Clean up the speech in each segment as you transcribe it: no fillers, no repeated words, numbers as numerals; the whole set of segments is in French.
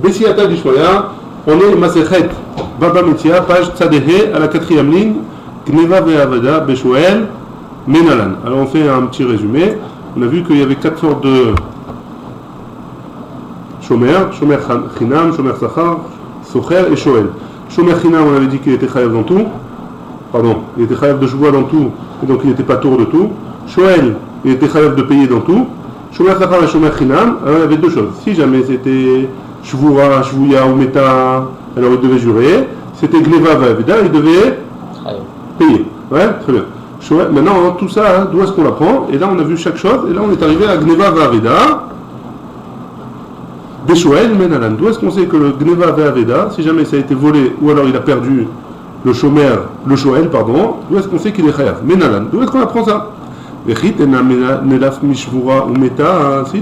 Bessiata d'Ishmoya, on est Masechet, Baba Metia, page Tzadehe, à la 4e ligne, Gneva Ve'avada, Beshoel, Menalan. Alors on fait un petit résumé. On a vu qu'il y avait 4 sortes de Shomer, Shomer Chinam, Shomer Sachar, Socher et Shoel. Shomer Chinam, on avait dit qu'il était chayav dans tout. Pardon, il était chayav de Shvoua dans tout, et donc il n'était pas tour de tout. Shoel, il était chayav de payer dans tout. Shomer Sachar et Shomer Chinam, alors il y avait 2 choses. Si jamais c'était Shvoua, Shvouya ou Meta, alors il devait jurer. C'était Gneva Ve'aveda, il devait payer. Ouais, très bien. Maintenant, tout ça, d'où est-ce qu'on l'apprend? Et là, on a vu chaque chose, et là, on est arrivé à Gneva Ve'aveda. Beshoel Menalan. D'où est-ce qu'on sait que le Gneva Ve'aveda, si jamais ça a été volé, ou alors il a perdu le Shomer, le Shoel, pardon, d'où est-ce qu'on sait qu'il est chayav? Menalan. D'où est-ce qu'on apprend ça? Si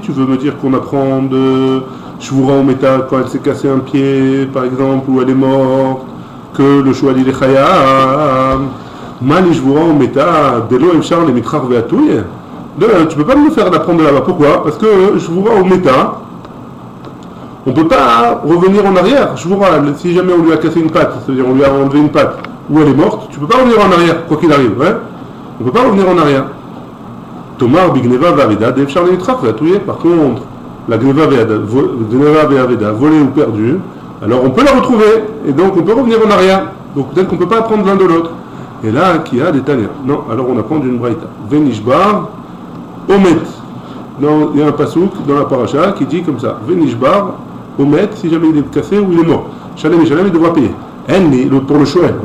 tu veux me dire qu'on apprend de Shvura ou Meta quand elle s'est cassé un pied, par exemple, ou elle est morte, que le Shoel il est chayav. Mali Shvura ou Meta, Delo Efshar le Mitrar Ve'atouye. Tu peux pas me faire d'apprendre de là-bas. Pourquoi? Parce que Shvura ou Meta, on ne peut pas revenir en arrière. Shvura, si jamais on lui a cassé une patte, c'est-à-dire on lui a enlevé une patte, ou elle est morte, tu ne peux pas revenir en arrière, quoi qu'il arrive. Ouais, on ne peut pas revenir en arrière. Tomar Bigneva Ve'aveda, Efshar le Mitrar Ve'atouye. Par contre, la Gneva Ve'aveda, volée ou perdue, alors on peut la retrouver, et donc on peut revenir en arrière. Donc peut-être qu'on ne peut pas apprendre l'un de l'autre. Et là, qui a des taliens? Non, alors on apprend d'une braïta. Venishbar, Omet. Non, il y a un pasouk dans la paracha qui dit comme ça. Venishbar, Omet, si jamais il est cassé ou il est mort. Shalem et Shalem, il devra payer. Enli, pour le Shoel.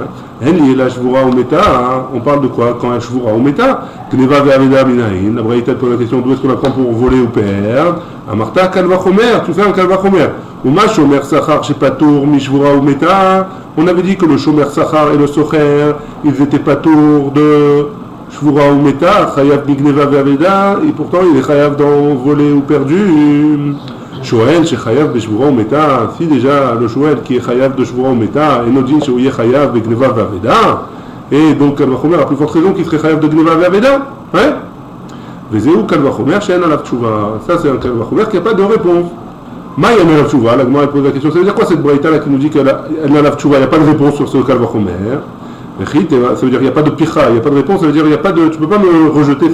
Enli, la Shvura ou Meta, on parle de quoi? Quand un Shvura ou Meta, Gneva Ve'aveda Minahin, la braïta pose la question d'où est-ce qu'on apprend pour voler ou perdre. Amarta Kalvachomer, tu fais un Kalvachomer. Ou ma Shomer Sachar, chez Patour, mi Shvura ou Meta. On avait dit que le Shomer Sachar et le Socher, ils étaient pas tour de Shvura ou Meta, Chayav Bigneva Ve'aveda, et pourtant il est Chayav dans voler ou perdu. Shoel, chez Chayav de Shvura ou Meta, si déjà le Shoel qui est Chayav de Shvura ou Meta, et Nodin chez Ouye Chayav Bigneva Ve'aveda, et donc Kalvachomer a plus forte raison qu'il serait Chayav de Gneva Ve'aveda, ouais. Vezeu Kalvachomer, chez Alav Tshuva. Ça c'est un Kalvachomer qui n'a pas de réponse. Maïa Alav Tshuva, la Gemara pose la question, ça veut dire quoi cette braïta là qui nous dit qu'elle a Alav Tshuva? Il n'y a pas de réponse sur ce Kalvachomer. Ça veut dire qu'il n'y a pas de picha, il n'y a pas de réponse, ça veut dire qu'il n'y a pas de. Tu ne peux pas me rejeter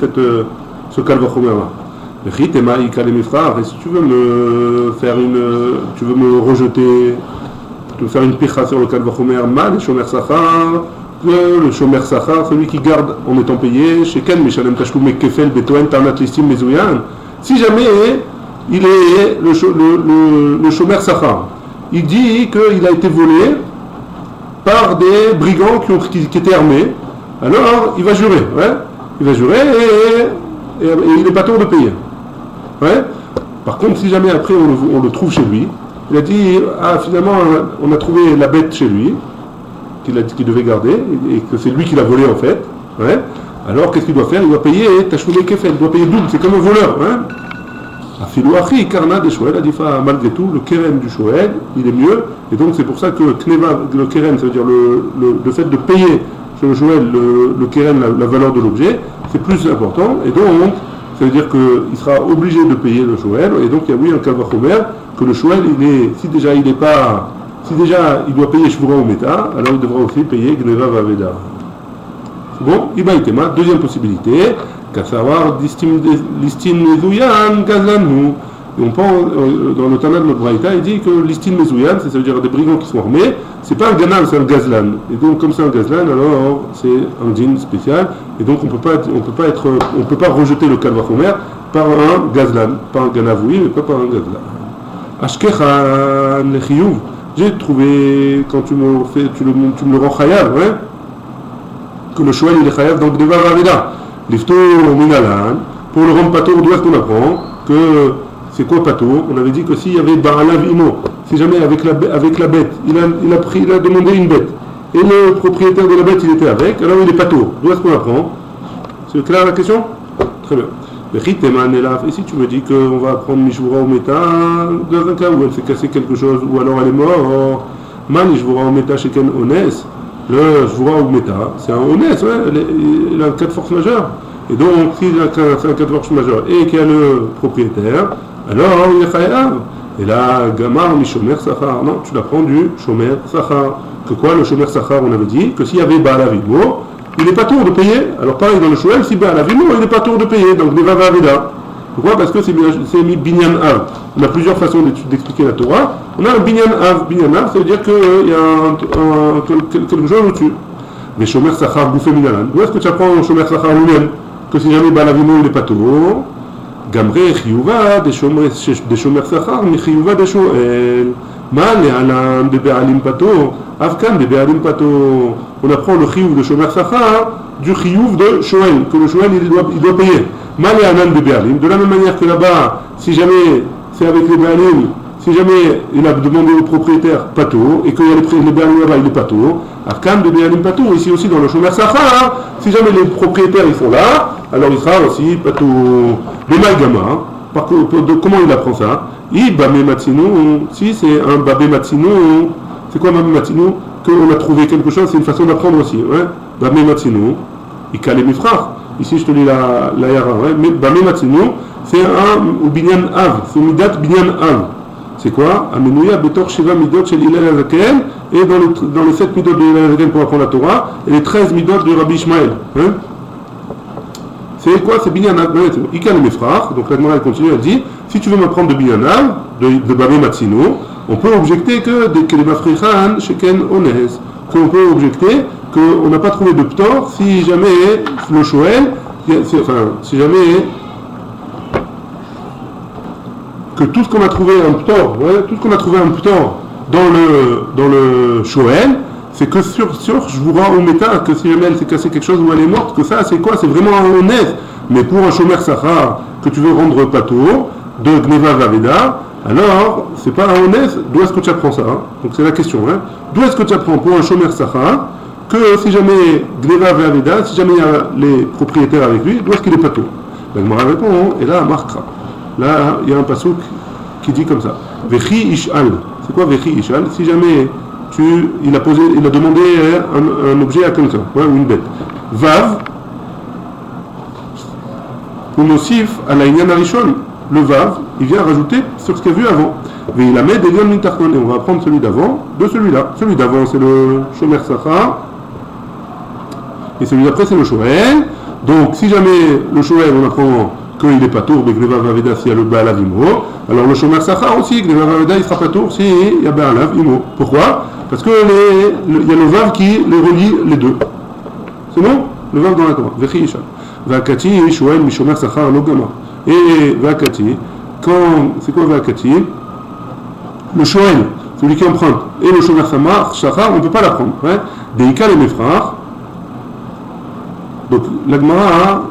ce Kalvachomer là. Et si tu veux me faire tu veux me rejeter, tu veux faire une picha sur le Kalvachomer, mal, le Shomer Sachar, le Shomer Sachar, celui qui garde en étant payé, chez Ken, Meshalem Tashloum Kefel, Betoen, Tarnat Listim, Mezouyan. Si jamais il est le Shomer Sachar, il dit qu'il a été volé par des brigands qui étaient armés, alors il va jurer, ouais. Il va jurer et il n'est pas tort de payer. Ouais. Par contre, si jamais après on le trouve chez lui, il a dit, finalement on a trouvé la bête chez lui, qu'il a dit qu'il devait garder, et que c'est lui qui l'a volé en fait, ouais. Alors qu'est-ce qu'il doit faire? Il doit payer Tashloumé Kefel, il doit payer double, c'est comme un voleur, hein. Afilouachi, Karna des Shoel, a dit malgré tout, le Keren du Shoel, il est mieux, et donc c'est pour ça que Kneva, le Keren, ça veut dire le fait de payer sur le Shoel, le Keren, la valeur de l'objet, c'est plus important, et donc ça veut dire qu'il sera obligé de payer le Shoel, et donc il y a oui un Kalvachomer, que le Shoel, si déjà il doit payer Shvura ou Meta, alors il devra aussi payer Gneva Ve'aveda. C'est bon? Ibaïtema, deuxième possibilité. Kassawar listin mezouyan gazlanou. Et on pense, dans le Tana de notre Braïta, il dit que listin mezouyan, ça veut dire des brigands qui sont armés, c'est pas un ganal, c'est un gazlan. Et donc comme c'est un gazlan, alors c'est un djinn spécial. Et donc on peut pas rejeter le Kalvachomer par un gazlan, pas un ganavoui, mais pas par un gazlan. Ashkechan lechiyuv. J'ai trouvé quand tu me le rends chayav, ouais, que le Shoel il est chayav dans Gneva Ve'aveda. Lifto Minalan, pour le rendre patour, d'où est-ce qu'on apprend que c'est quoi patour? On avait dit que s'il y avait Ba'alav Imo, si jamais avec la bête, il a demandé une bête, et le propriétaire de la bête il était avec, alors il est patour. D'où est-ce qu'on apprend? C'est clair la question? Très bien. Et si tu me dis qu'on va apprendre Mishvura ou Meta dans un cas où elle s'est cassé quelque chose, ou alors elle est morte, Man Mishvura ou Meta chez Ken Ones, le Shvura ou Meta, c'est un honnête, ouais, il a un cas de force majeure. Et donc, s'il a un cas de force majeure et qu'il y a le propriétaire, alors il est chayav. Et là, Gamar Mishomer Sachar. Non, tu l'apprends du Shomer Sachar. Que quoi, le Shomer Sachar, on avait dit que s'il y avait Baal Avimo, il n'est pas tour de payer. Alors pareil dans le Shoel, si Baal Avimo, il n'est pas tour de payer. Donc Neva Vaveda. Pourquoi? Parce que c'est mis Binyan Av. On a plusieurs façons d'expliquer la Torah. On a un Binyan Av. Binyan Av, ça veut dire qu'il y a quelque chose au-dessus. Mais Shomer Sachar bouffé Minalan. Où est-ce que tu apprends le Shomer Sachar lui-même? Que si jamais Baal Avimo, il n'est pas tour. Gamre Chiyuva des Shomer Sachar, mais Chiyuva des Shoel. Mal et Alam de Be'alim Pato. Afkan de Be'alim Pato. On apprend le Chiyuv de Shomer Sachar du Chiyuv de Shoel, que le Shoel il doit payer. Mal et Alam de Be'alim. De la même manière que là-bas, si jamais c'est avec les Be'alim, si jamais il a demandé au propriétaire Pato et qu'il y a les Be'alim là-bas, il est Pato. Afkan de Be'alim Pato. Ici aussi dans le Shomer Sachar, si jamais les propriétaires ils sont là, alors il sera aussi Pato. Le Malgama, comment il apprend ça? Babé Matsino, si c'est un Babé Matsino, c'est quoi Babé Matsino? Qu'on a trouvé quelque chose, c'est une façon d'apprendre aussi. Ouais? Babé Matsino, il calait mes frères. Ici je te lis la Yara. Ouais? Mais Babé Matsino, c'est un Binyan Av, c'est Midat Binyan Av. C'est quoi? Amenouya Betor Shiva Midot Shel Hillel Hazaken, et dans les 7 Midot de Hillel Hazaken pour apprendre la Torah, et les 13 Midot de Rabbi Ishmael. Hein? C'est quoi? C'est Binyan Av. Il calait mes frères. Donc la Gemara continue, elle dit si tu veux m'apprendre de Binyan Av, de Babé Matsino, on peut objecter que les Mafrichan Sheken Onez, qu'on peut objecter qu'on n'a pas trouvé de ptor si jamais le Shoel, si jamais que tout ce qu'on a trouvé un ptor, tout ce qu'on a trouvé un ptor dans le Shoel, c'est que sur je vous rends au méta que si jamais elle s'est cassé quelque chose ou elle est morte, que ça c'est quoi? C'est vraiment un honnête. Mais pour un Shomer Sachar que tu veux rendre pato de Gneva Vaveda, alors c'est pas un honnête. D'où est-ce que tu apprends ça? Donc c'est la question. D'où est-ce que tu apprends pour un Shomer Sachar que si jamais Gneva Vaveda, si jamais il y a les propriétaires avec lui, d'où est-ce qu'il est pato? Ben me répond, et là marquera. Là il y a un passouk qui dit comme ça. Vechi Ishal. C'est quoi Vechi Ishal? Si jamais il a demandé un objet à quelqu'un, ou une bête. Vav, ou nocif à la Inyan Arishon. Le Vav, il vient rajouter sur ce qu'il y a vu avant. Mais il a mis des lions mintarton, et on va prendre celui d'avant de celui-là. Celui d'avant, c'est le Shomer Sachar, et celui d'après, c'est le Shoel. Donc, si jamais le Shoel, on apprend qu'il est pas tour, mais Gneva Vaveda s'il y a le Baal Avimo, alors le Shomer Sachar aussi, Gneva Vaveda, il sera pas tour s'il y a Baal Avimo. Pourquoi? Parce que il y a le Vav qui les relie les deux. C'est bon? Le Vav dans la Torah. Vechi Isha. Vakati, Shoel, Mishomer Sachar, Logama. Et Vakati, c'est quoi Vakati? Le Shoel, celui qui emprunte, et le Shomer Sachar, on ne peut pas l'apprendre. Deika les Mefrar. Donc la Gemara,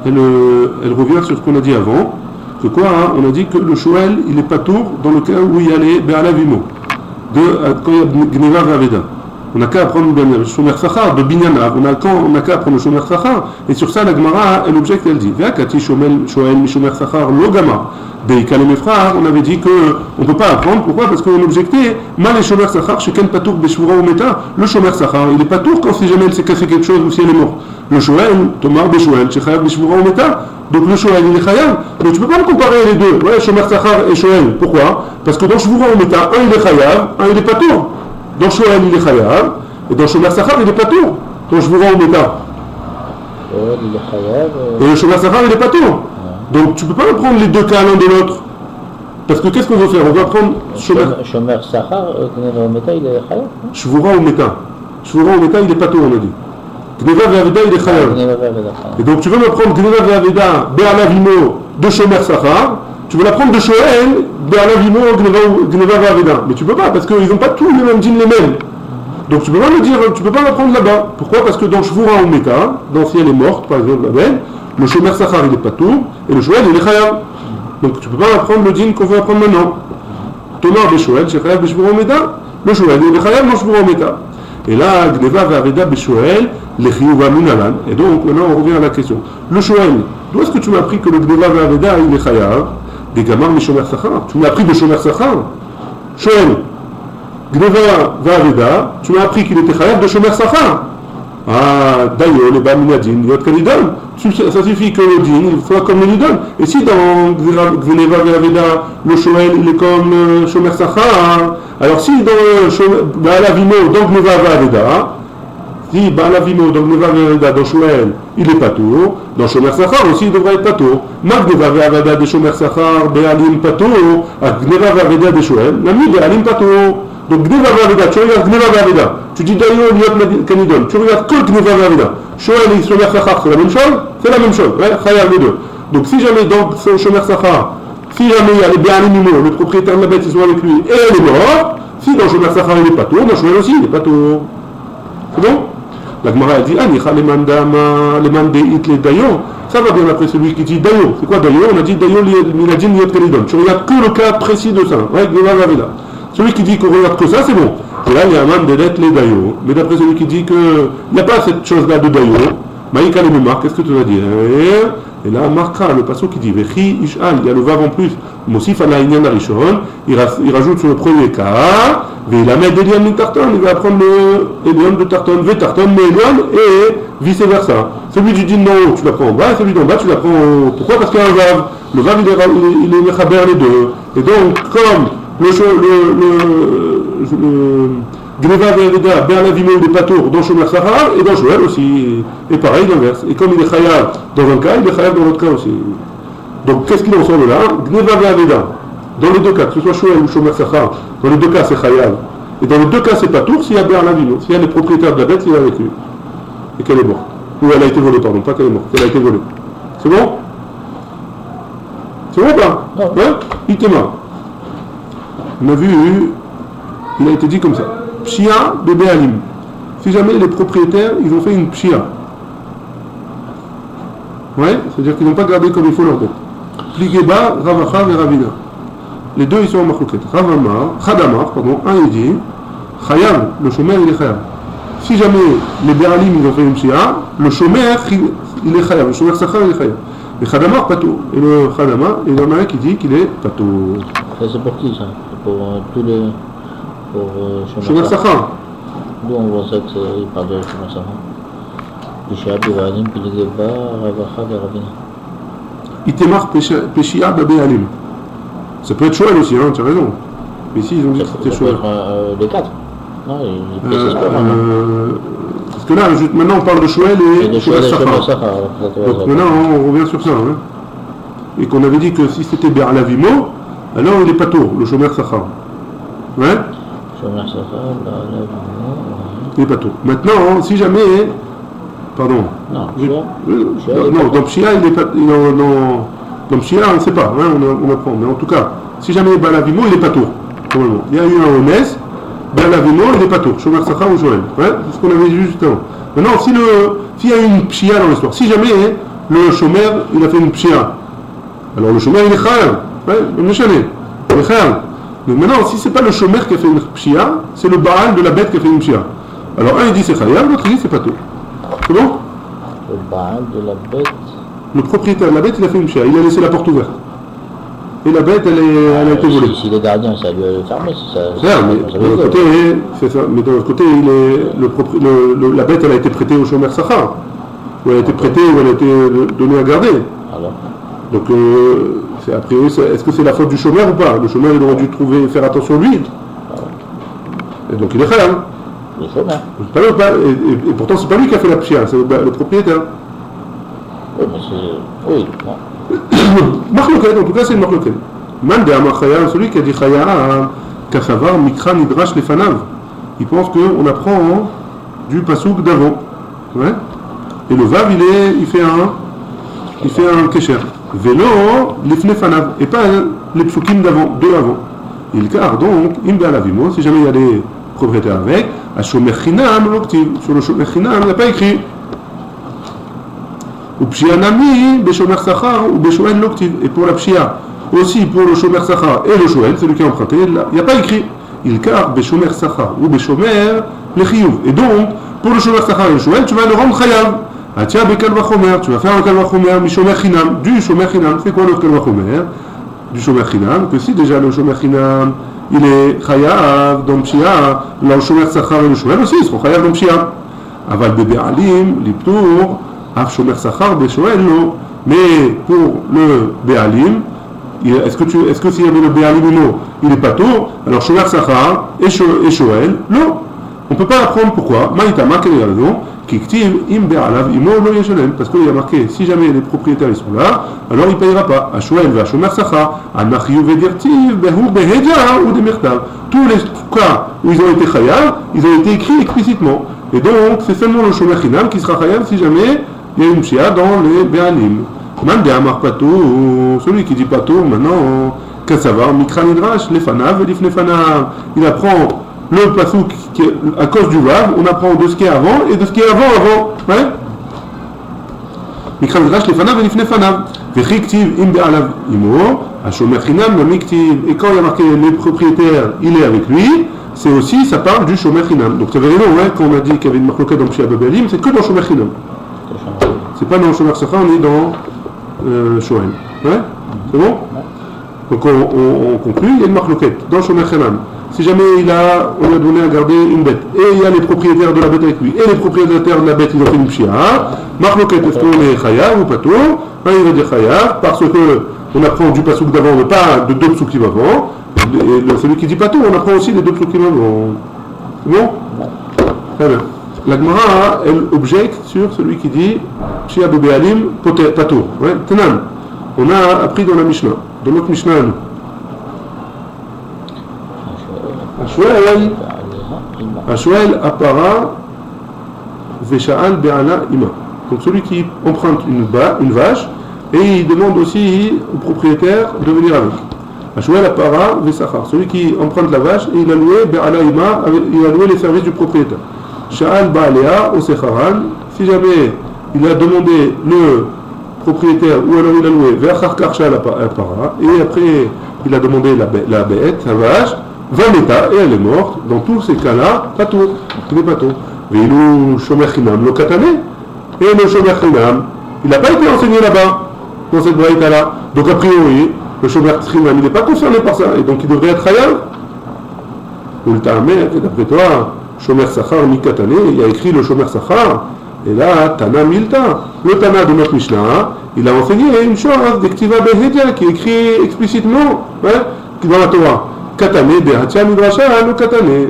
elle revient sur ce qu'on a dit avant. Que quoi? On a dit que le Shoel, il est pas tour dans le cas où il y a les Be'al Avimo. Quand il y a Gneva Vaveda. On n'a qu'à apprendre le Shomer Sachar de Binyan Av. On n'a qu'à apprendre le Shomer Sachar. Et sur ça, la Gemara, elle objecte, elle dit Ve'akati Shoel mi Shomer Sachar Logama. Deika les Mefrar, on avait dit qu'on ne peut pas apprendre. Pourquoi? Parce qu'on objectait Mal et Shomer Sachar, Sheken Patour Beshvura ou Meta. Le Shomer Sachar, il est pas tour quand si jamais elle s'est cassé quelque chose ou si elle est morte. Le Shoel, Tomar Beshoel, Shechayav Beshvura ou Meta. Donc le Shoel, il est Chayav. Donc tu ne peux pas le comparer les deux. Shomer Sachar et Shoel. Pourquoi? Parce que dans Shvura ou Meta, un il est Chayav, un il est pas tour. Dans Shoel, il est Chayav. Et dans Shomer Sachar, il est pas tour. Dans Shvura ou Meta. Et le Shomer Sachar, il est pas tour. Donc tu ne peux pas prendre les deux cas l'un de l'autre. Parce que qu'est-ce qu'on va faire? On va prendre Shomer Sachar, Gneva Meta, il est Chayav. Shvura ou Meta. Shvura ou Meta, il est pas tour, on a dit. Gneva Vaveda, il est Chayav. Et donc tu veux me prendre Gneva Vaveda, Be'al Avimo de Shomer Sachar. Tu veux la prendre de Shoel, Be'al Avimo, Gneva Vaveda. Mais tu peux pas, parce qu'ils n'ont pas tous les mêmes dîmes les mêmes. Donc tu peux pas me dire, tu peux pas la prendre là-bas. Pourquoi? Parce que dans Shvura ou Meta, dans si elle est morte, par exemple la belle, le Shomer Sachar il est pas tout, et le Shoel il est Chayav. Donc tu peux pas apprendre le dîme qu'on veut apprendre maintenant. Tomar Beshoel, Shechayav Beshvura ou Meta, le Shoel il est Chayav dans Shvura ou Meta. Et là, Gneva Vaveda Beshoel, les Chiyuva Minalan. Et donc maintenant on revient à la question. Le Shoel, d'où est-ce que tu m'as appris que le Gneva Vaveda il est Chayav? Des Gamar Mishomer Sachar. Tu m'as appris de Shomer Sachar. Shoel, Gneva Vaveda, tu m'as appris qu'il était Chayav de Shomer Sachar. Ah, Dayo, les Baminadin, Yot Kanidon. Ça suffit que le din soit comme le Nidon. Et si dans Gzeneva Veraveda, le Shoel, il est comme Shomer Sachar, alors si dans Baalavimo, dans Gneva Veraveda, si Baalavimo, dans Gneva Veraveda, dans Shoel, il est Patour, dans Shomer Sachar aussi, il devrait être Patour. Mag Gneva Veraveda de Shomer Sachar, Bealim Patour, à Gneva Veraveda de Shoel, Nami Bealim Patour. Donc Gneva Veraveda, tu regardes Gneva Veraveda, tu dis Dayo, Yot Kanidon, tu regardes que Gneva Veraveda. Shoel et Shomer Sachar, c'est la même chose? C'est la même chose, ouais, Chayav les deux. Donc si jamais dans Shomer Sachar, si jamais il y a les Béalimimo, le propriétaire de la bête, ils sont avec lui et elle est morte, si dans Shomer Sachar il n'est pas tour, dans Shoel aussi il n'est pas tour. C'est bon? La Gemara elle dit Anicha les mandéit les Dayo. Ça va bien après celui qui dit Dayo. C'est quoi Dayo? On a dit Dayo Minadin Yot Kanidon. Tu regardes que le cas précis de ça, ouais, Gneva Veraveda. Celui qui dit qu'on regarde que ça, c'est bon. Et là, il y a un man d'élèves les Dayo. Mais d'après celui qui dit qu'il n'y a pas cette chose-là de Dayo, Maïka le Mémar, qu'est-ce que tu vas dire? Et là, marquera le passage qui dit Vechi Ishal, il y a le vav en plus. Mosif ala Inyan Arishon, il rajoute sur le premier cas, il la met d'Elian min Tarton, il va apprendre le Elian de Tarton, Ve Tarton, mais Elian, et vice-versa. Celui du din non, tu l'apprends en bas, et celui d'en bas, tu l'apprends en haut. Pourquoi? Parce qu'il y a un vav. Le vav, il est mechaber les deux. Et donc, comme Gneva Veraveda, Be'alavimo, il est Patour dans Shomer Sachar et dans Shoel aussi. Et pareil l'inverse. Et comme il est Chayav dans un cas, il est Chayav dans l'autre cas aussi. Donc qu'est-ce qu'il en sort de là? Gneva Veraveda, dans les deux cas, que ce soit Shoel ou Shomer Sachar, dans les deux cas c'est Chayav. Et dans les deux cas c'est Patour s'il y a Be'alavimo, s'il y a les propriétaires de la bête, il est avec lui. Et qu'elle est morte. Ou elle a été volée, pardon, pas qu'elle est morte, qu'elle a été volée. C'est bon? C'est bon ou pas? Ouais? Itema. On a vu, il a été dit comme ça. Pshia de Béalim. Si jamais les propriétaires, ils ont fait une pshia. Ouais, c'est-à-dire qu'ils n'ont pas gardé comme il faut leur bête. Pligeba, Ravacha et Ravina. Les deux, ils sont en machloket. Khadamar, pardon, un il dit, Chayav, le Shomer, il est Chayav. Si jamais les Béalim, ils ont fait une pshia, le Shomer, il est Chayav. Le Shomer Sachar, il est Chayav. Le Khadamar, Pato. Et le Khadamar, il y en a un qui dit qu'il est Pato. Ça c'est pour qui ça? Pour tous les... Pour Shomer Sachar. D'où on voit ça qu'il parle de Shomer Sachar? Peshia, Béalim, Piligeba, Ravacha et Ravina. Itemar, Peshia, Béalim. Ça peut être Shoel aussi, hein, tu as raison. Mais ici, ils ont dit que c'était Shoel. Ça peut être les quatre. Non, il précise pas vraiment. Parce que là, maintenant, on parle de Shoel et Shomer Sachar. Donc maintenant, on revient sur ça. Hein. Et qu'on avait dit que si c'était Be'alavimo, alors il est pas tour, le Shomer Sachar. Ouais? Shomer Sachar, Be'alavimo. Il est pas tour. Maintenant, si jamais. Pardon. Non, non, dans Pshia, il est pas. Dans Pshia, on ne sait pas, hein, on apprend. Mais en tout cas, si jamais Be'alavimo, il est pas tour. Il y a eu un honnête. Be'alavimo, il est pas tour. Shomer Sachar ou Shoel. Ouais? C'est ce qu'on avait dit juste avant. Maintenant, s'il y a une pshia dans l'histoire, si jamais le Shomer, il a fait une pshia, alors le Shomer, il est Chayav. Ouais, il est Chayav. Mais maintenant, si c'est pas le Shomer qui a fait une pshia, c'est le Baal de la bête qui a fait une pshia. Alors un il dit c'est Chayav, l'autre il dit c'est pas tout. C'est bon? Le Baal de la bête. Le propriétaire de la bête, il a fait une pshia, il a laissé la porte ouverte. Et la bête, elle a été volée. Si le gardien, ça lui a fermé, si ça. Mais de l'autre côté, c'est ça. Mais de l'autre côté, la bête, elle a été prêtée au Shomer Sachar. Ou elle a été prêtée, ou elle a été donnée à garder. Alors. Donc, a priori, est-ce que c'est la faute du Shomer ou pas? Le Shomer, il aurait dû faire attention lui. Et donc, il est Chayav. Le Shomer. Et pourtant, c'est pas lui qui a fait la pshia, c'est le propriétaire. Oui, mais c'est. Oui, non. Machloket, en tout cas c'est une machloket. Man de Amar Chayav, celui qui a dit Chayav, Kassavar, Mikra, Nidrash, Lefanav. Il pense qu'on apprend du pasouk d'avant. Ouais. Et le Vav, il fait un Kesher. Vélo, Lifne Fanav. Et pas les psukim d'avant, deux avant. Il car donc, Imbe Alavimo, si jamais il y a des propriétaires avec, à Shomer Chinam, l'octive. Sur le Shomer Chinam, il n'a pas écrit. Ou Pshia Nami, Beshomer Sachar ou Beshoel l'octive. Et pour la Pshia, aussi pour le Shomer Sachar et le Shoel, celui qui a emprunté, il n'y a pas écrit. Il car Beshomer Sachar ou Beshomer le Chiyuv. Et donc, pour le Shomer Sachar et le Shoel, tu vas le rendre Chayav. Atia Bekal Vachomer, tu vas faire un Kal Vachomer, mi Shomer Chinam, du Shomer Chinam. C'est quoi le Kal Vachomer? Du Shomer Chinam, que si déjà le Shomer Chinam, il est Chayav dans Pshia, le Shomer Sachar et le Shoel aussi, ils seront Chayav dans Pshia. Aval Be'alim, Liptour, Af Shomer Sachar, Beshoel, non. Mais pour le Be'alim, est-ce que s'il y avait le Be'alim ou non, il n'est pas tour, alors Shomer Sachar et Shoel, non. On ne peut pas apprendre pourquoi. Maïtama, quelle est la raison? Parce qu'il y a marqué, si jamais les propriétaires ils sont là, alors il ne payera pas. Tous les cas où ils ont été chayav, ils ont été écrits explicitement. Et donc, c'est seulement le shomer chinam qui sera chayav si jamais il y a une pshia dans les be'alim. Celui qui dit patou, maintenant, qu'est-ce que ça va? Mikra nidrash, lefanav et lifnefanav. Il apprend le pasouk à cause du vav, on apprend de ce qui est avant et de ce qui est avant. Ouais. Mikra nidrash, lefanav et lifnefanav. Vechiktiv im be'alav imo, hashomer chinam namiktiv. Et quand il y a marqué les propriétaires, il est avec lui, c'est aussi, ça parle du shomer chinam. Donc, tu avais raison, hein, quand on a dit qu'il y avait une marque dans le pshia be'alim, c'est que dans shomer chinam. C'est pas dans le shomer sachar, on est dans Shoel. Ouais? C'est bon? Donc on conclut, il y a une marloquette dans Shomer Chinam. Si jamais on lui a donné à garder une bête, et il y a les propriétaires de la bête avec lui, et les propriétaires de la bête, ils ont fait une pshia, marloquette, est-ce qu'on est chayav ou pas tout? Il va dire chayav, parce qu'on apprend du pasouk d'avant, mais pas de deux psoukim avant. Et celui qui dit pas tout, on apprend aussi les deux psoukim avant. C'est bon? Très bien. La Gemara, elle objecte sur celui qui dit Pshia Be'alim Patour. Ouais, Tenan. On a appris dans la Mishnah, dans notre Mishnah à nous. Ashwel Apara Vesha'al Be'ala Ima. Donc celui qui emprunte une vache et il demande aussi au propriétaire de venir avec. Ashwel Apara Vesachar. Celui qui emprunte la vache et il a loué Be'ala Ima, il a loué les services du propriétaire. Sha'al Ba'alea au Secharan, si jamais il a demandé le propriétaire ou alors il a loué vers Kharkar Sha'al Apara et après il a demandé la bête, la vache, Vaneta et elle est morte, dans tous ces cas-là, pas tout, il n'est pas tout. Veilou Shomer Chinam, le Katane, et le Shomer Chinam, il n'a pas été enseigné là-bas, dans cette braïta-là. Donc a priori, le Shomer Chinam, il n'est pas concerné par ça, et donc il devrait être Hayal. Ou le Ta'amer, et d'après toi, Shomer Sachar Mikatane, il y a écrit le Shomer Sachar, et là, Tana Milta, le Tana de notre Mishnah, il a enseigné une chose, d'Ektiva Behedia, qui est écrit explicitement, dans la Torah. Katane, Behatia Midrasha, le Katane.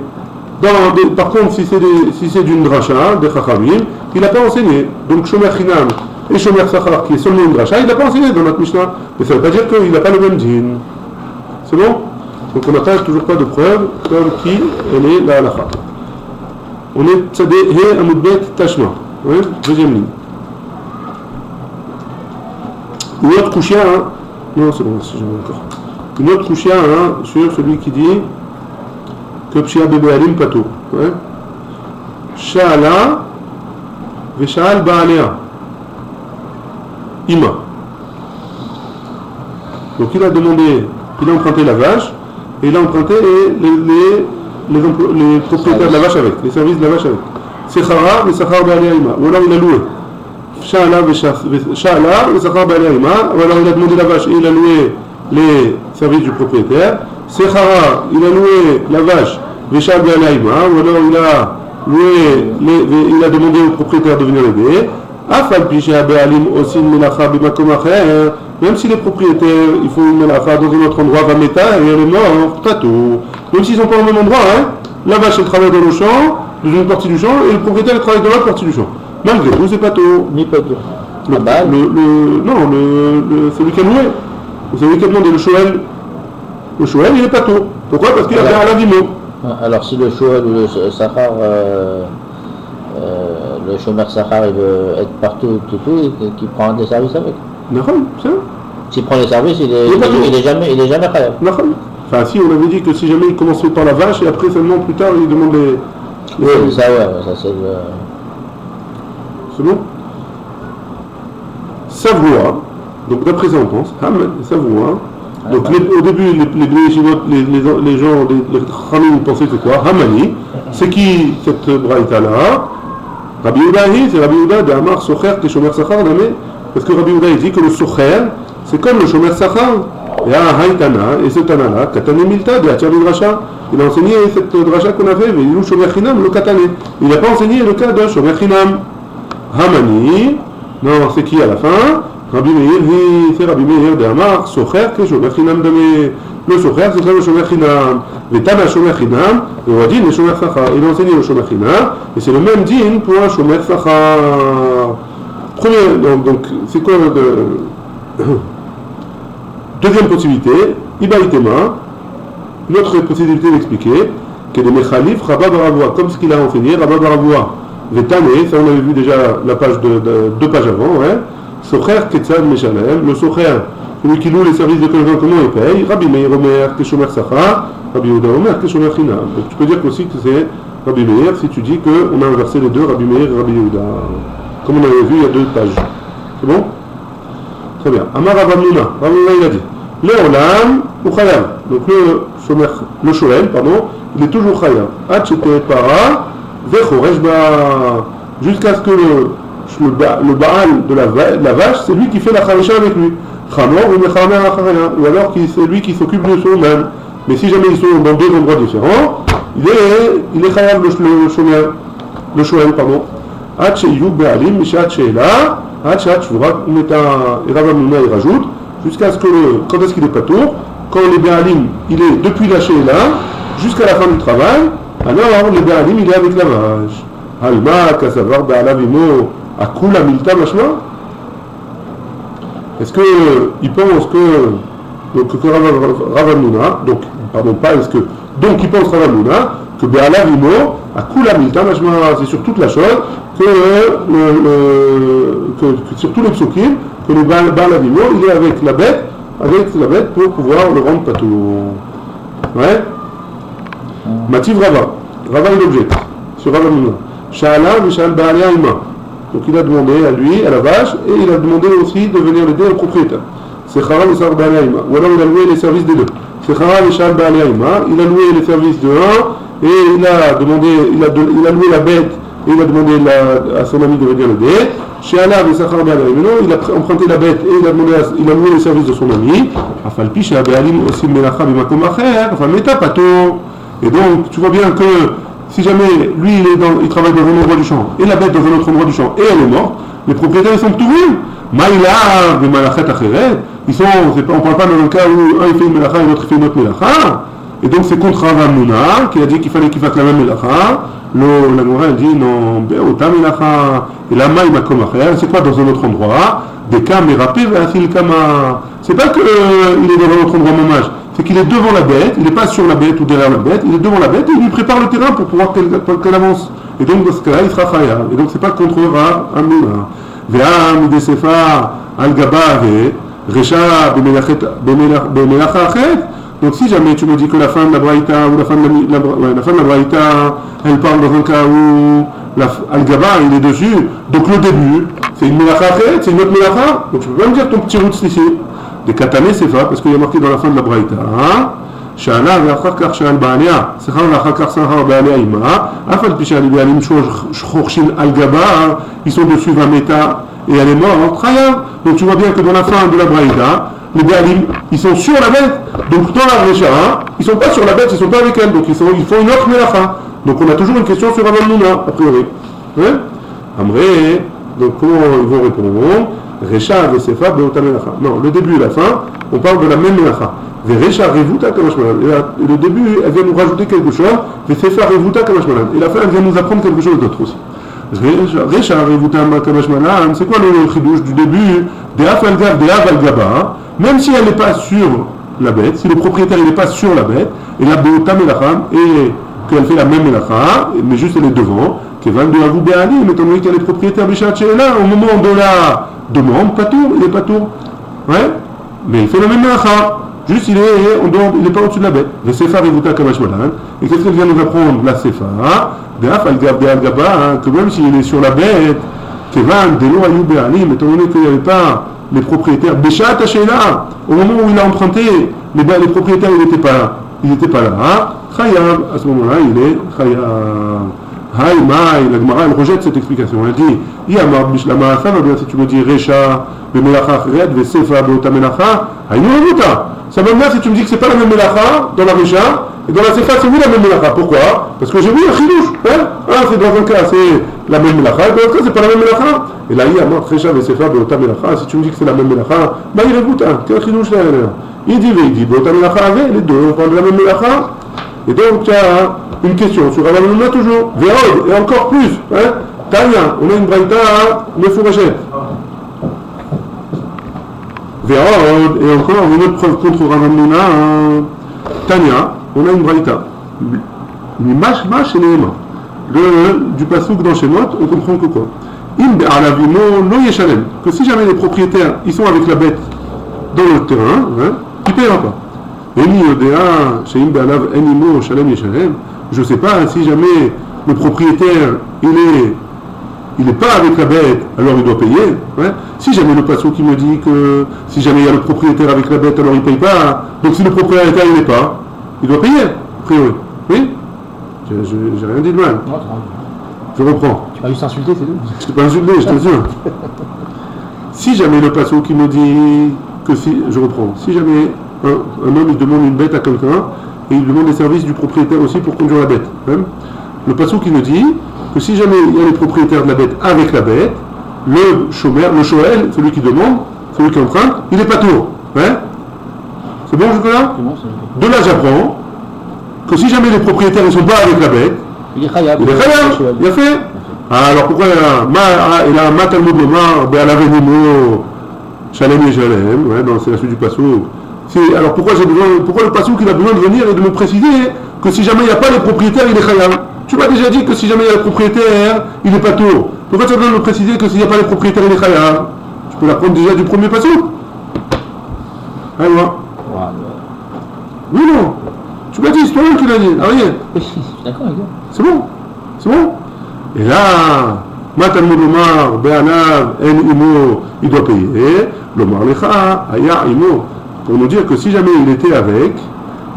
Par contre, si c'est d'une dracha, de Chachamim, il n'a pas enseigné. Donc Shomer Chinam et Shomer Sachar, qui est seulement une dracha, il n'a pas enseigné dans notre Mishnah. Mais ça ne veut pas dire qu'il n'a pas le même din. C'est bon? Donc on n'a toujours pas de preuve comme qui elle est la halakha. On est Tzadé He Amudbet Tashma. Oui, deuxième ligne. Une autre couchia, hein. Non, c'est bon, si j'en ai encore. Une autre couchia, hein, sur celui qui dit que Pshia Be'alim Pato. Ouais. Sha'ala Vesha'al Ba'alea Ima. Donc il a emprunté la vache et il a emprunté les propriétaires de la vache avec, les services de la vache avec. Sechara Veshachar Ba'alea Ima. Ou alors il a loué. Sha'ala Veshachar Ba'alea Ima. Ou alors il a demandé la vache et il a loué les services du propriétaire. Sechara, il a loué la vache, Veshal Be'alaïma, ou alors il a demandé au propriétaire de venir l'aider. Afal Pisha Be'alim aussi une melacha b'makom acher, même si les propriétaires, il faut une melacha dans un autre endroit, Vameta, et elle est morte, Tatou. Même s'ils sont pas au même endroit, hein, la vache elle travaille dans le champ, dans une partie du champ, et le propriétaire il travaille dans l'autre partie du champ. Malgré tout, c'est Patou. Ni Patou. Celui qui a loué. Celui qui a demandé le Shoel. Le Shoel, il est pas tout. Pourquoi? Parce qu'il y a un lavimo. Alors si le Shoel ou le Sachar, le Shomer Sachar, il veut être partout, qui prend des services avec. D'accord, c'est ça. S'il prend les services, il est jamais khayab. D'accord. Enfin, si, on avait dit que si jamais il commençait par la vache et après seulement plus tard il demande les... Ça, ouais, ça c'est le... C'est bon? Savoie. Donc d'après ça on pense, Savoie. Donc au début les gens, les Khamim pensaient que c'est quoi? Hamani. C'est qui cette braïta-là? Rabbi Yehuda, c'est Rabbi Yehuda de Amar Socher que Shomer Sachar d'Amé. Parce que Rabbi Yehuda il dit que le Socher c'est comme le Shomer Sachar. Et ce Tana-là, Katane Milta, de Hachar Midrasha, il a enseigné cette dracha qu'on a fait, mais il est Shomer Chinam, le Katane. Il n'a pas enseigné le cas de Shomer Chinam. Hamani, non, c'est qui à la fin? Rabbi Meir, c'est Rabbi Meir de Amar, Socher, que Shomer Chinam de le Socher, c'est le Shomer Chinam. Le Tana Shomer Chinam, le Wadin, le Shomer Sachar. Il a enseigné le Shomer Chinam, et c'est le même din pour un Shomer Sachar. Premier, donc c'est quoi le. Deuxième possibilité, Ibaïtema, une autre possibilité d'expliquer que les Mechalif, Rabba Baravoua, comme ce qu'il a enseigné, Rabba Baravoua, Vetane, ça on avait vu déjà la page deux pages avant, ouais. Socher Ketzad Meshalem, le Socher, celui qui loue les services de quelqu'un, comment il paye, Rabbi Meir Omer, Keshomer Sachar, Rabbi Yehuda Omer, Keshomer Chinam. Donc tu peux dire aussi que c'est Rabbi Meir si tu dis qu'on a inversé les deux, Rabbi Meir et Rabbi Yehuda, comme on avait vu il y a 2 pages. C'est bon? Très bien. Amar Ravamnuna, Ravamnuna il a dit. Le Olam ou Chayav. Donc le Shoel, pardon, il est toujours Chayav. Hachete para, Vechoresh ba. Jusqu'à ce que le Baal de la vache, c'est lui qui fait la Charisha avec lui. Chamor ou Mechamer Acharaya. Ou alors c'est lui qui s'occupe de son même. Mais si jamais ils sont dans 2 endroits différents, il est Chayav le Shoel, pardon. Hache Yu Be'alim, Mishat Sheela, Hache Shvura, et Ravamnuna il rajoute. Jusqu'à ce que quand est-ce qu'il est pas tour, quand les Béalim, il est depuis la Sheila jusqu'à la fin du travail, alors les Béalim, il est avec la vache. Alma, Kasavar, Baalavimo, Akula, Milta, Mashma. Est-ce qu'il pense que Ravamnuna, donc, pardon, pas est-ce que, donc il pense Ravamnuna, que Baalavimo, Akula, Milta, Mashma, c'est sur toute la chose, que sur tous les psukim, que le Baalavimo, il est avec la bête pour pouvoir le rendre patou. Ouais. Mativ Rava il objecte sur Rava Mouna. Sha'ala Mishal Baalia Ima. Donc il a demandé à lui, à la vache, et il a demandé aussi de venir l'aider au propriétaire. C'est Chara Mishal Baalia Ima. Ou alors il a loué les services des deux. C'est Chara Mishal Baalia Ima. Il a loué les services de un, et il a loué la bête, et il a demandé à son ami de venir l'aider. Chez Allah, il a emprunté la bête et il a loué les services de son ami. Et donc, tu vois bien que si jamais lui il travaille dans un endroit du champ et la bête dans un autre endroit du champ et elle est morte, les propriétaires ils sont ptouvim. Maïla, des malachet acheret, on ne parle pas dans un cas où un il fait une melacha et l'autre fait une autre melacha. Et donc c'est contre Ravamnuna qui a dit qu'il fallait qu'il fasse la même melacha. La Gemara elle dit non, Be'ota melacha, et la maï makom acher, c'est pas dans un autre endroit, des kam et rapé ve'asil kama. C'est pas qu'il est dans un autre endroit mamage, c'est qu'il est devant la bête, il n'est pas sur la bête ou derrière la bête, il est devant la bête et il lui prépare le terrain pour pouvoir qu'elle avance. Et donc dans ce cas-là, il sera chayav. Et donc c'est pas contre Ravamnuna. Ve'am desefa al gaba recha b'melacha achet. Donc si jamais tu me dis que la fin de la Braïta ou la fin de la Braïta, elle parle dans un cas où Al-Gaba il est dessus, donc le début, c'est une melacha, c'est une autre melacha, donc tu peux pas me dire ton petit route ici. Des katane c'est pas, parce qu'il y a marqué dans la fin de la Braïta, Sha'ala ve'achar kar sha'al ba'alia, sechar ve'achar kar sahar ba'alia ima, afal pi sha'al ba'alim shchorshin Al-Gaba, ils sont dessus 20 méta et elle est morte, chayav. Donc tu vois bien que dans la fin de la Braïta, les Béalim, ils sont sur la bête, donc dans la Récha, ils sont pas sur la bête, ils sont pas avec elle, donc ils font une autre mélacha. Donc on a toujours une question sur Ravamnuna, a priori. Hein? Amré, donc comment ils vont répondre? Récha, Vesefa, Beota Melacha. Non, le début et la fin, on parle de la même mélacha. Récha, Revuta, Kamashmalan. Et le début, elle vient nous rajouter quelque chose, Vesefa, Revuta, Kamashmalan. Et la fin, elle vient nous apprendre quelque chose d'autre aussi. Récha, Revuta, Kamashmalan, c'est quoi le chidouche du début? Des Afalgav, des Avalgaba. Même si elle n'est pas sur la bête, si le propriétaire n'est pas sur la bête, et la Beota Melacham, et qu'elle fait la même Melacha, mais juste elle est devant, Kevan de Avou Béali, mais étant donné qu'elle est propriétaire Bishat là, au moment de la demande, pas tour, il est pas tour. Ouais, mais il fait la même Melacha, juste il est pas au-dessus de la bête. Le Sefa Revuta Kamashmalan, et qu'est-ce qu'elle vient nous apprendre? La Sefa, de Afalgav, de Algaba, que même s'il est sur la bête, Kevan de Lo Ayou Béali, mais étant donné qu'il n'y avait pas les propriétaires, Béchat Hachéla, au moment où il a emprunté, les propriétaires, il n'était pas là. Chayav, à ce moment-là, il est Chayav. Haïmaï, la Gemara, elle rejette cette explication. Elle dit, Yamar Bishlama, ça va bien si tu me dis Recha, Bemelacha Red, Vesefa, Beota Melacha, Haïnou Revuta. Ça m'aime bien si tu me dis que c'est pas la même mélacha dans la Récha, et dans la Sefa c'est oui la même mélacha. Pourquoi? Parce que j'ai vu un chidouche. Hein? C'est dans un cas c'est la même mélacha, et dans l'autre cas c'est pas la même mélacha. Et là il y a moi Récha et Sefa Beota mélacha. Si tu me dis que c'est la même mélacha, bah il régoute, quel chidouche là. Il dit Beota mélacha avec les deux, on parle de la même mélacha. Et donc tu as une question sur Rav Hanouna toujours. Vérod, et encore plus. Hein? Tanya, on a une braïta Mefourachet. Vérod, et encore une autre preuve contre Rav Hanouna. Tanya, on a une braïta. Mimash et Neema. Du pasouk dans Shemot, on comprend que quoi? Im be'alavimo lo yeshalem. Que si jamais les propriétaires, ils sont avec la bête dans le terrain, hein, ils ne payeront pas. Eni yodea sheim be'alav enimo shalem yeshalem. Je ne sais pas si jamais le propriétaire, il n'est pas avec la bête, alors il doit payer. Hein. Si jamais le pasouk qui me dit que si jamais il y a le propriétaire avec la bête, alors il ne paye pas. Donc si le propriétaire il n'est pas, il doit payer, a priori. Oui? J'ai rien dit de mal. Non, je reprends. Tu m'as juste insulté, c'est tout. Je t'ai pas insulté, je t'assure. Si jamais le pasouk qui me dit que si, je reprends, si jamais un homme il demande une bête à quelqu'un, et il demande les services du propriétaire aussi pour conduire la bête. Hein. Le pasouk qui me dit que si jamais il y a les propriétaires de la bête avec la bête, le shoel, celui qui demande, celui qui emprunte, il n'est pas tour. Hein. C'est bon jusque-là? De là j'apprends que si jamais les propriétaires ne sont pas avec la bête, il est khayab. Il a fait. Alors pourquoi il a un matalmud lomar, be'alavenimo, shalem et shalem, c'est la suite du pasouk. Alors pourquoi le pasouk il a besoin de venir et de me préciser que si jamais il n'y a pas les propriétaires, il est khayab? Tu m'as déjà dit que si jamais il y a les propriétaires, il n'est pas tour. Pourquoi tu as besoin de me préciser que s'il n'y a pas les propriétaires, il est khayab? Tu peux l'apprendre déjà du premier pasouk. Alors. Oui, non. Tu m'as dit, c'est toi-même qui l'as dit. Ah oui. D'accord, d'accord. C'est bon. C'est bon. Et là, Matal Moulomar, Be'anav, En Imo, il doit payer. Lomar Lecha, Aya Imo. Pour nous dire que si jamais il était avec,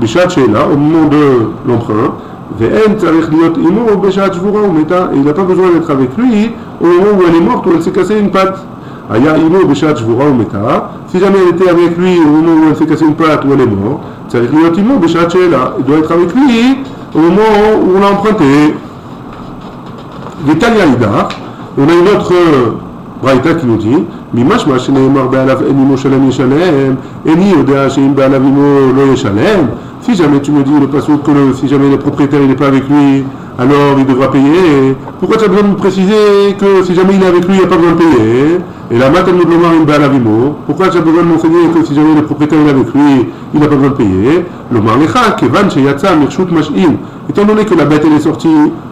Bishat Sheila, au moment de l'emprunt, Ve'en Tzarech Liot Imo, Bishat Shvura, Umeta, et il n'a pas besoin d'être avec lui au moment où elle est morte, où elle s'est cassée une patte. Aya Imo, Bishat Shvura, Umeta. Si jamais elle était avec lui au moment où elle s'est cassée une patte, où elle est morte, Tzarech Liot Imo, Bishat Sheila, il doit être avec lui au moment où on l'a emprunté. L'Italia Idar, on a une autre braïta qui nous dit Mimash Mashneemar Be'alav Enimo Shalem Yeshalem, Eni Odea Sheim Be'alav Imo Lo Yeshalem. Si jamais tu me dis le pasouk que si jamais le propriétaire il n'est pas avec lui, alors il devra payer. Pourquoi tu as besoin de me préciser que si jamais il est avec lui, il n'y a pas besoin de payer? Et la matin de Lomar in Be'alav Imo, pourquoi tu as besoin de m'enseigner que si jamais le propriétaire est avec lui, il n'a pas besoin de payer? Lomar Lecha, Kevan Sheyatsa Mirshut Mash'im. Étant donné que la bête elle est sortie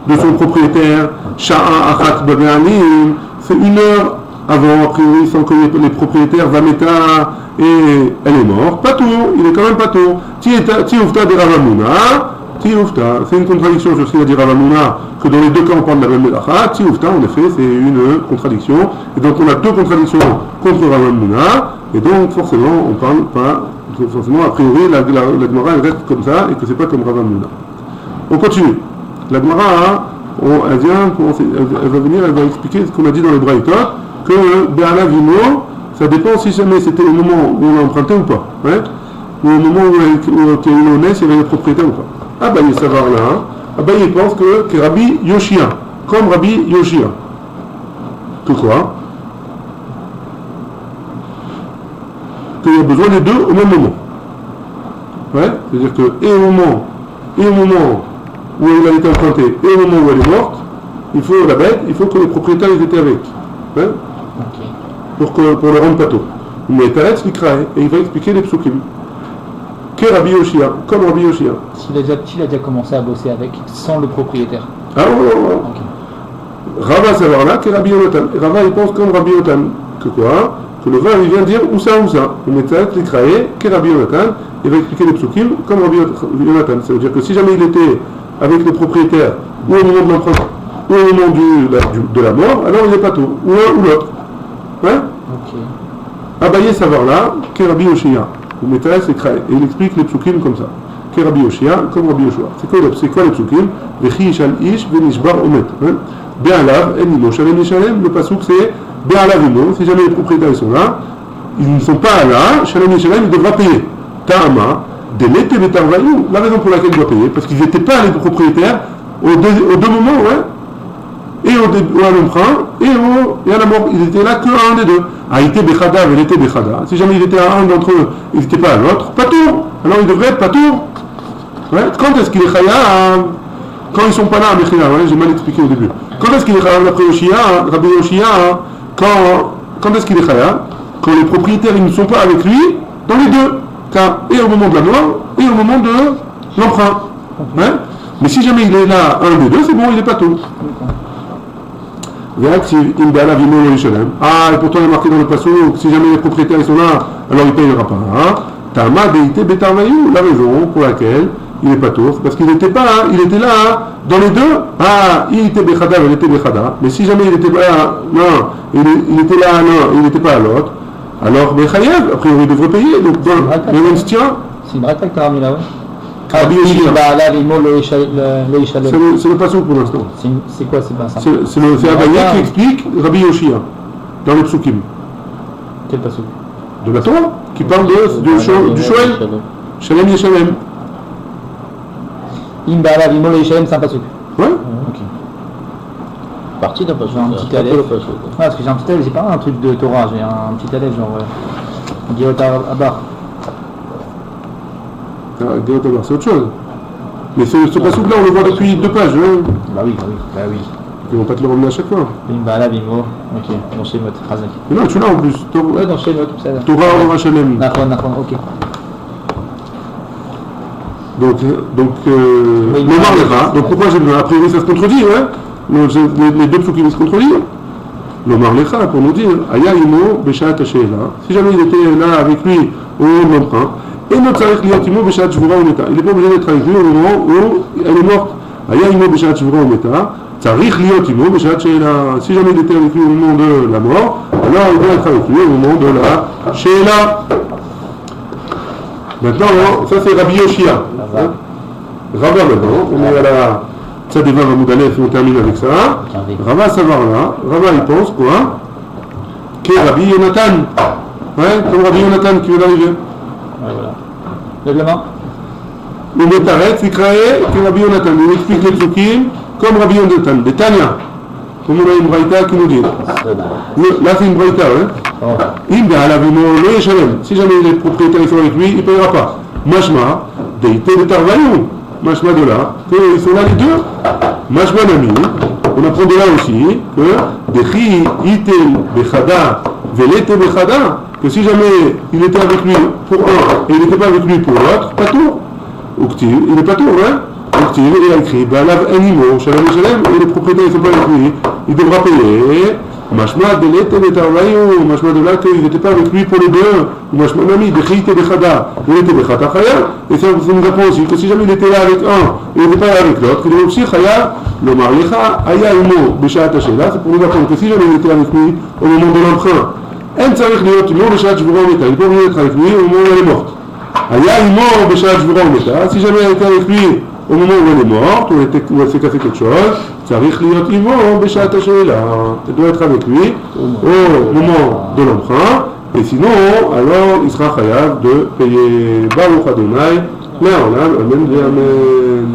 de son propriétaire, Sha'a Achat Babe'anim, c'est une heure avant, a priori, sans que les propriétaires Vameta et elle est morte. Pas tout, il est quand même pas tout. Tiufta de Rav Hanouna, Tiufta, c'est une contradiction sur ce qu'il a dit Rav Hanouna, que dans les deux cas on parle de la même mélacha. Tiufta, en effet, c'est une contradiction. Et donc on a deux contradictions contre Rav Hanouna, et donc forcément on parle pas, forcément a priori la Gemara elle reste comme ça, et que c'est pas comme Rav Hanouna. On continue. La Gemara, elle va venir, elle va expliquer ce qu'on a dit dans les Braïta, que Be'alav Imo, ça dépend si jamais c'était au moment où on l'a emprunté ou pas, hein, ou au moment où il est, s'il y avait le propriétaire ou pas. Abaye savoir là, Abaye pense que Rabbi Yoshia, comme Rabbi Yoshia. Que quoi? Qu'il y a besoin des deux au même moment. Ouais, c'est-à-dire que et au moment où elle a été empruntée et au moment où elle est morte, il faut la bête, il faut que les propriétaires ils étaient avec. Hein? Okay. Pour le rendre pato. Mais Taretz l'Ikrae, et il va expliquer les psukim. Que Rabbi Yoshia, comme Rabbi Yoshia. S'il a déjà commencé à bosser avec, sans le propriétaire. Ah ouais. Okay. Rava savoir là, que Rabbi Yonatan. Et Rava il pense comme Rabbi Yonatan. Que quoi? Que le Rav il vient dire où ça. Mais Taretz l'Ikrae, que Rabbi Yonatan, il va expliquer les psukim comme Rabbi Yonatan. Ça veut dire que si jamais il était avec les propriétaires, ou au moment de l'emprunt, ou au moment de la mort, alors il n'est pas tout, ou l'un ou l'autre. Ouais? Ok. Abaye savoir là, Kerabi Yoshia, ou Métaès et Krae, et il explique les psukim comme ça. Kerabi Yoshia, comme Rabbi Yoshua. C'est quoi les psukim? Vechi Ishal Ish, Venishbar Omet. Be'alav, Enimo, Shalem et Shalem, le pasuk c'est Be'alav Imo, si jamais les propriétaires sont là, ils ne sont pas là, Shalem et Shalem, il devra payer. Ta'ama, de l'été betarvaïou, la raison pour laquelle il doit payer, parce qu'ils n'étaient pas les propriétaires aux deux moments, ouais, et à l'emprunt, et à la mort. Ils étaient là qu'à un des deux. Haïté Bechada, et l'été Bechada. Si jamais il était à un d'entre eux, ils n'étaient pas à l'autre, pas tour. Alors il devrait être pas tour. Ouais. Quand est-ce qu'il est Chaya? Quand ils ne sont pas là à Mechila, ouais, j'ai mal expliqué au début. Quand est-ce qu'il est Chaya d'après Rabbi Yoshia, quand est-ce qu'il est Chaya? Quand les propriétaires ils ne sont pas avec lui, dans les deux cas, et au moment de la mort, et au moment de l'emprunt. Ouais. Mais si jamais il est là, un des deux, c'est bon, il n'est pas tout. Et pourtant il est marqué dans le passage, si jamais les propriétaires ils sont là, alors il ne payera pas. Tama deité betarvaïou, la raison pour laquelle il n'est pas tour, parce qu'il n'était pas, il était là, dans les deux, il était bechada, il était bechada, mais si jamais il était là, non, il était là, non, il n'était pas à l'autre, alors Bechayev, a priori il devrait payer, donc le même se tient. C'est une braquette que tu as mis là, ouais. C'est le passage pour l'instant. C'est quoi, c'est pas ça? C'est Abaye qui explique Rabbi Yoshia, dans les psukim. Quel passage? De la Torah, qui parle du Shoel, Shalem Yeshalem. Imbala, Vimol et Shalem, c'est un passage. Ouais. Ok. Partie d'un passage. Un petit élève. Parce que j'ai un petit élève, j'ai pas un truc de Torah, j'ai un petit élève, genre. Guillaume Abar. Guillaume Abar, c'est autre chose. Mais ce passage-là, on le voit depuis 2 pages. Bah oui. Ils vont pas te le ramener à chaque fois. Imbala, Vimol. Ok, dans Shemot, Razak. Mais non, tu l'as en plus. Ouais, dans Shemot, tout ça. Torah, Ora Shalem. D'accord, ok. Donc, donc pourquoi j'ai besoin? A priori, ça se contredit, ouais. Les deux psukim se contredisent. L'Omar Lecha, pour nous dire, Aya Imo, Beshat Hashela. Si jamais il était là avec lui au moment de l'emprunt, et notre Sarich Liot Imo, Beshat Shvura Umeta. Il n'est pas obligé d'être avec lui au moment où elle est morte. Aya Imo, Beshat Shvura Umeta. Sarich Liot Imo, Beshat Shela. Si jamais il était avec lui au moment de la mort, alors il doit être avec lui au moment de la Shela. Maintenant, ça c'est Rabbi Yoshia. Rava maintenant, on est à la Tzadeva Vamoudalef et on termine avec ça. Rava Savarla, Rava il pense quoi? Que Rabbi Yonatan. Ouais, comme Rabbi Yonatan qui vient d'arriver. Ouais, voilà. Lève la main. Le Metaret, c'est créé que Rabbi Yonatan. Il explique les psukim comme Rabbi Yonatan. Des Tanya. Comme on a une braïta qui nous dit. Là c'est une braïta, ouais. Si jamais les propriétaires sont avec lui, il ne payera pas. Mashma, deité de Tarvaïou. Mashma de là, qu'ils sont là les deux. Mashma Nami, on apprend de là aussi que Dechi itel bechada velete bechada, que si jamais il était avec lui pour un et il n'était pas avec lui pour l'autre, pas tout. Uktiv, il n'est pas tout, hein. Uktiv, il a écrit Balav Enimo, Shalom Shalem, et les propriétaires ne sont pas avec lui, il devra payer. Mashma de l'été de Tarvaïou, Mashma de là qu'il n'était pas avec lui pour les deux, Mashma Nami, de Chite Bechada, il était Bechata Chaya, et ça nous apprend aussi que si jamais il était là avec un et il n'était pas là avec l'autre, il est aussi Chaya, le Maricha, Aya Imo, Beshat Hashela, c'est pour nous apprendre que si jamais il était avec lui au moment de l'emprunt, En Tzarich Liot Imo, Beshat Shvura Umeta, il peut venir être avec lui au moment où elle est morte. Aya Imo, Beshat Shvura Umeta, si jamais elle était avec lui au moment où elle est morte, où elle s'est cassé quelque chose, Tzarich Liot Imo, Beshat Hashela, elle doit être avec lui au moment de l'emprunt, et sinon, alors il sera chayav de payer Baruch Adonai, Le'olam, Amen, Amen.